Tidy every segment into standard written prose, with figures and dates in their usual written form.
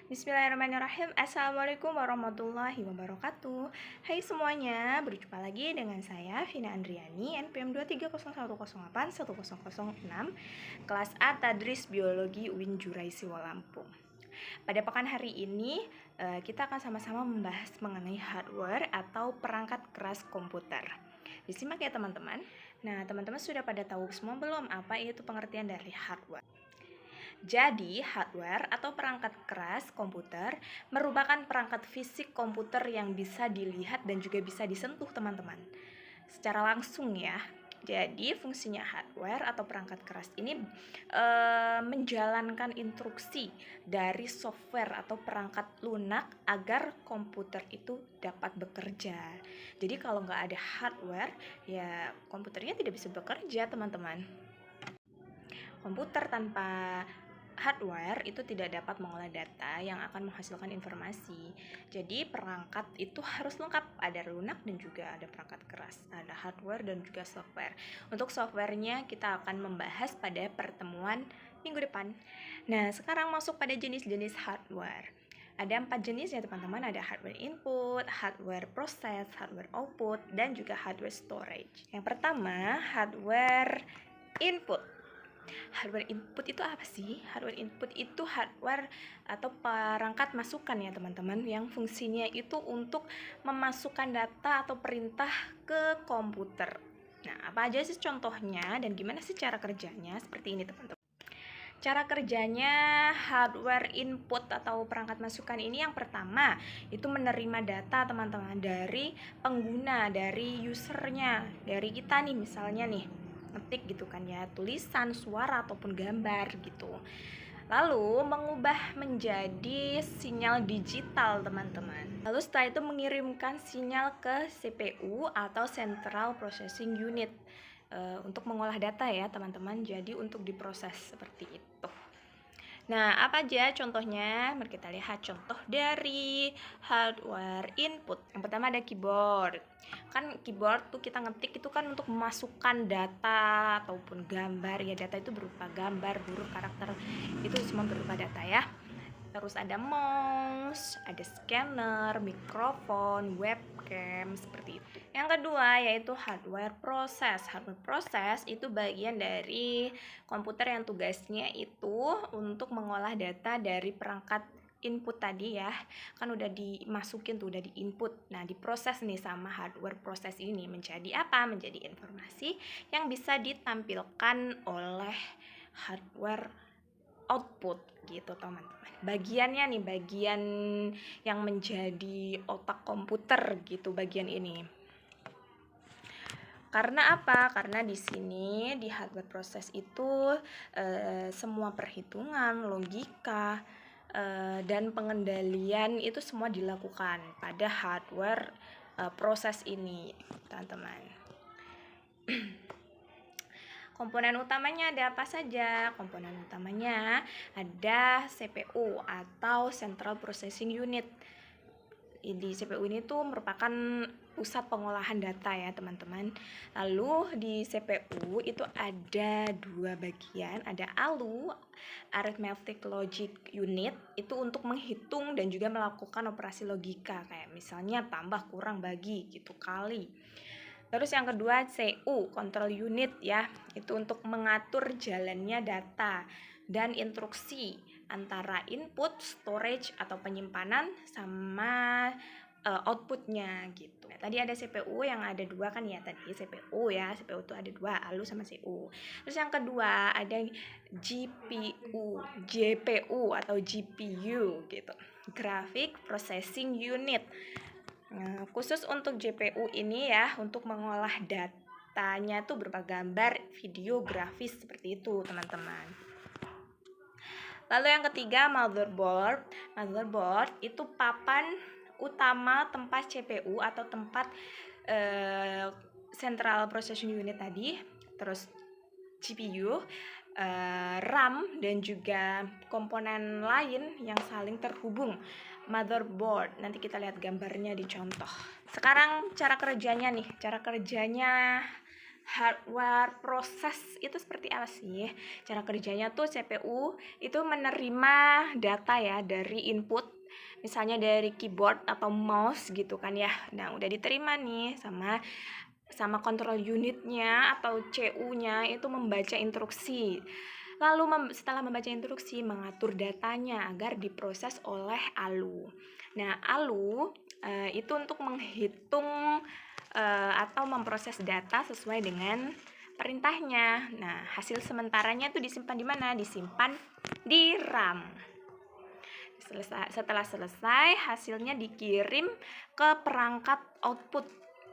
Bismillahirrahmanirrahim. Assalamualaikum warahmatullahi wabarakatuh. Hai semuanya, berjumpa lagi dengan saya Vina Andriani, NPM 2301081006, kelas A Tadris Biologi UIN Jurai Siwa Lampung. Pada pekan hari ini kita akan sama-sama membahas mengenai hardware atau perangkat keras komputer. Disimak ya teman-teman. Nah, teman-teman sudah pada tahu semua belum apa itu pengertian dari hardware? Jadi, hardware atau perangkat keras komputer merupakan perangkat fisik komputer yang bisa dilihat dan juga bisa disentuh teman-teman secara langsung ya. Jadi, fungsinya hardware atau perangkat keras ini menjalankan instruksi dari software atau perangkat lunak agar komputer itu dapat bekerja. Jadi, kalau nggak ada hardware, ya komputernya tidak bisa bekerja teman-teman. Komputer tanpa hardware itu tidak dapat mengolah data yang akan menghasilkan informasi. Jadi perangkat itu harus lengkap, ada lunak dan juga ada perangkat keras, ada hardware dan juga software. Untuk softwarenya kita akan membahas pada pertemuan minggu depan. Nah, sekarang masuk pada jenis-jenis hardware. Ada 4 jenis ya teman-teman, ada hardware input, hardware process, hardware output, dan juga hardware storage. Yang pertama, hardware input. Hardware input itu apa sih? Hardware input itu hardware atau perangkat masukan ya teman-teman, yang fungsinya itu untuk memasukkan data atau perintah ke komputer. Nah, apa aja sih contohnya dan gimana sih cara kerjanya? Seperti ini teman-teman. Cara kerjanya hardware input atau perangkat masukan ini yang pertama itu menerima data teman-teman dari pengguna, dari usernya, dari kita nih misalnya nih ngetik gitu kan ya, tulisan, suara ataupun gambar gitu. Lalu mengubah menjadi sinyal digital teman-teman. Lalu setelah itu mengirimkan sinyal ke CPU atau Central Processing Unit untuk mengolah data ya teman-teman. Jadi untuk diproses seperti itu. Nah, apa aja contohnya? Mari kita lihat contoh dari hardware input. Yang pertama ada keyboard. Kan keyboard tuh kita ngetik itu kan untuk memasukkan data ataupun gambar ya. Data itu berupa gambar, huruf, karakter. Itu semua berupa data ya. Terus ada mouse, ada scanner, mikrofon, webcam, seperti itu. Yang kedua yaitu hardware process. Hardware process itu bagian dari komputer yang tugasnya itu untuk mengolah data dari perangkat input tadi ya. Kan udah dimasukin tuh, udah diinput. Nah, diproses nih sama hardware process ini menjadi apa? Menjadi informasi yang bisa ditampilkan oleh hardware output gitu teman-teman. Bagiannya nih, bagian yang menjadi otak komputer gitu bagian ini. Karena apa? Karena di sini di hardware proses itu semua perhitungan, logika dan pengendalian itu semua dilakukan pada hardware proses ini, teman-teman. Komponen utamanya ada apa saja? Komponen utamanya ada CPU atau Central Processing Unit. Di CPU ini tuh merupakan pusat pengolahan data ya teman-teman. Lalu di CPU itu ada dua bagian, ada ALU, Arithmetic Logic Unit, itu untuk menghitung dan juga melakukan operasi logika kayak misalnya tambah, kurang, bagi gitu, kali. Terus yang kedua CU, Control Unit ya, itu untuk mengatur jalannya data dan instruksi antara input, storage atau penyimpanan sama outputnya gitu. Nah, tadi ada CPU yang ada dua kan ya, tadi CPU ya, CPU itu ada dua, ALU sama CU. Terus yang kedua ada GPU, JPU atau GPU gitu, Graphic Processing Unit. Nah, khusus untuk GPU ini ya, untuk mengolah datanya tuh berupa gambar, video, grafis seperti itu teman-teman. Lalu yang ketiga motherboard. Motherboard itu papan utama tempat CPU atau tempat Central Processing Unit tadi. Terus GPU, RAM dan juga komponen lain yang saling terhubung. Motherboard, nanti kita lihat gambarnya di contoh. Sekarang cara kerjanya nih, cara kerjanya hardware proses itu seperti apa sih? Cara kerjanya tuh CPU itu menerima data ya dari input, misalnya dari keyboard atau mouse gitu kan ya. Nah, udah diterima nih sama kontrol unitnya atau CU-nya itu membaca instruksi. Lalu setelah membaca instruksi mengatur datanya agar diproses oleh ALU. Nah, ALU itu untuk menghitung atau memproses data sesuai dengan perintahnya. Nah, hasil sementaranya itu disimpan di mana? Disimpan di RAM. Setelah selesai, hasilnya dikirim ke perangkat output,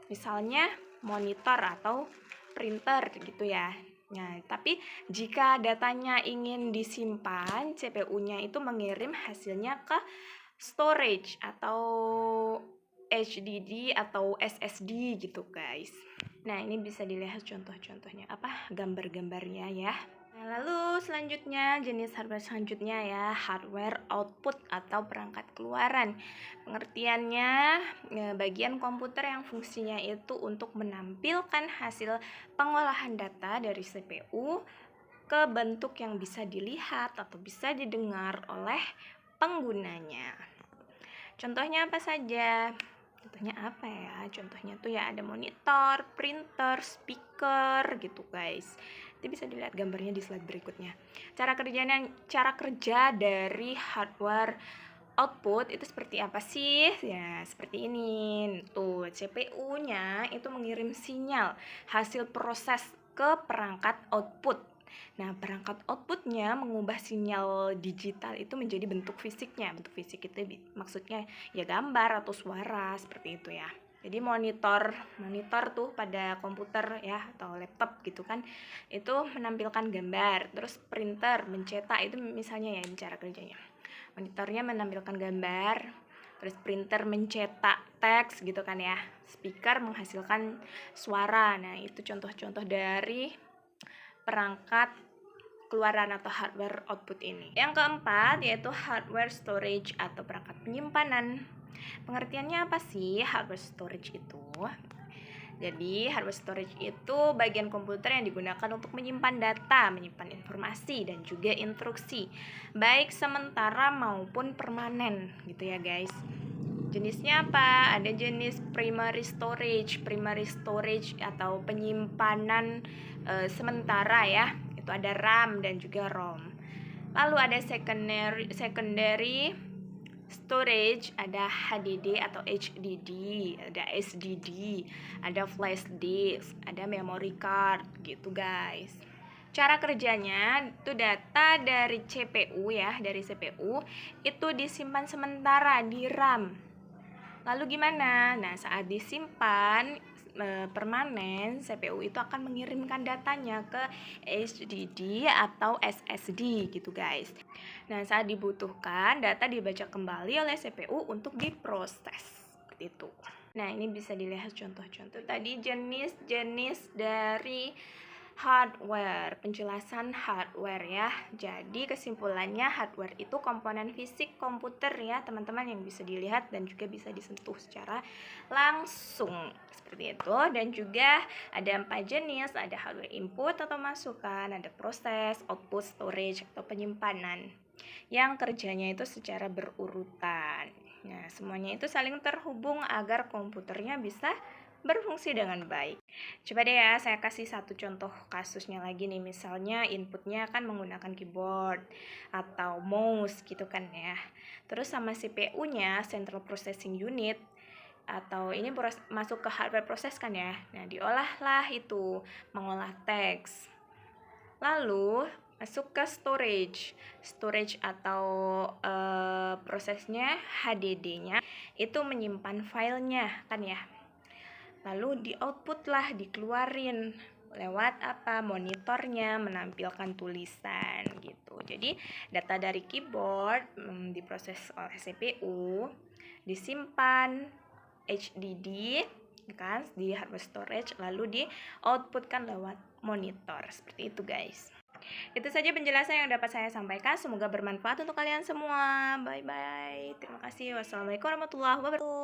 misalnya monitor atau printer gitu ya. Nah, tapi jika datanya ingin disimpan, CPU-nya itu mengirim hasilnya ke storage atau HDD atau SSD gitu guys. Nah, ini bisa dilihat contoh-contohnya gambar-gambarnya ya. Nah, lalu selanjutnya jenis hardware selanjutnya ya, hardware output atau perangkat keluaran. Pengertiannya bagian komputer yang fungsinya itu untuk menampilkan hasil pengolahan data dari CPU ke bentuk yang bisa dilihat atau bisa didengar oleh penggunanya. Contohnya apa saja? Contohnya apa ya? Contohnya tuh ya ada monitor, printer, speaker gitu guys. Itu bisa dilihat gambarnya di slide berikutnya. Cara kerja dari hardware output itu seperti apa sih? Ya, seperti ini. Tuh, CPU-nya itu mengirim sinyal hasil proses ke perangkat output. Nah, perangkat outputnya mengubah sinyal digital itu menjadi bentuk fisiknya. Bentuk fisik itu maksudnya ya gambar atau suara seperti itu ya. Jadi monitor tuh pada komputer ya atau laptop gitu kan, itu menampilkan gambar. Terus printer mencetak itu misalnya ya cara kerjanya. Monitornya menampilkan gambar, terus printer mencetak teks gitu kan ya. Speaker menghasilkan suara. Nah, itu contoh-contoh dari perangkat keluaran atau hardware output ini. Yang keempat yaitu hardware storage atau perangkat penyimpanan. Pengertiannya apa sih hardware storage itu? Jadi hardware storage itu bagian komputer yang digunakan untuk menyimpan data, menyimpan informasi dan juga instruksi, baik sementara maupun permanen gitu ya guys. Jenisnya apa? Ada jenis primary storage atau penyimpanan sementara ya. Itu ada RAM dan juga ROM. Lalu ada secondary storage, ada HDD atau HDD, ada SDD, ada flash disk, ada memory card gitu guys. Cara kerjanya itu data dari CPU ya, dari CPU itu disimpan sementara di RAM. Lalu gimana? Nah, saat disimpan permanen, CPU itu akan mengirimkan datanya ke HDD atau SSD gitu guys. Nah, saat dibutuhkan, data dibaca kembali oleh CPU untuk diproses seperti itu. Nah, ini bisa dilihat contoh-contoh tadi jenis-jenis dari hardware, penjelasan hardware ya. Jadi kesimpulannya hardware itu komponen fisik komputer ya teman-teman, yang bisa dilihat dan juga bisa disentuh secara langsung seperti itu. Dan juga ada 4 jenis, ada hardware input atau masukan, ada proses, output, storage atau penyimpanan, yang kerjanya itu secara berurutan. Nah, semuanya itu saling terhubung agar komputernya bisa berfungsi dengan baik. Coba deh ya, saya kasih satu contoh kasusnya lagi nih. Misalnya inputnya kan menggunakan keyboard atau mouse gitu kan ya. Terus sama CPU-nya, Central Processing Unit, atau ini masuk ke hardware proses kan ya. Nah, diolahlah itu, mengolah teks. Lalu masuk ke storage atau prosesnya HDD-nya itu menyimpan filenya kan ya. Lalu di output lah, dikeluarin lewat apa? Monitornya menampilkan tulisan gitu. Jadi data dari keyboard diproses oleh CPU, disimpan HDD kan di hardware storage, lalu di outputkan lewat monitor. Seperti itu guys. Itu saja penjelasan yang dapat saya sampaikan. Semoga bermanfaat untuk kalian semua. Bye bye. Terima kasih. Wassalamualaikum warahmatullahi wabarakatuh.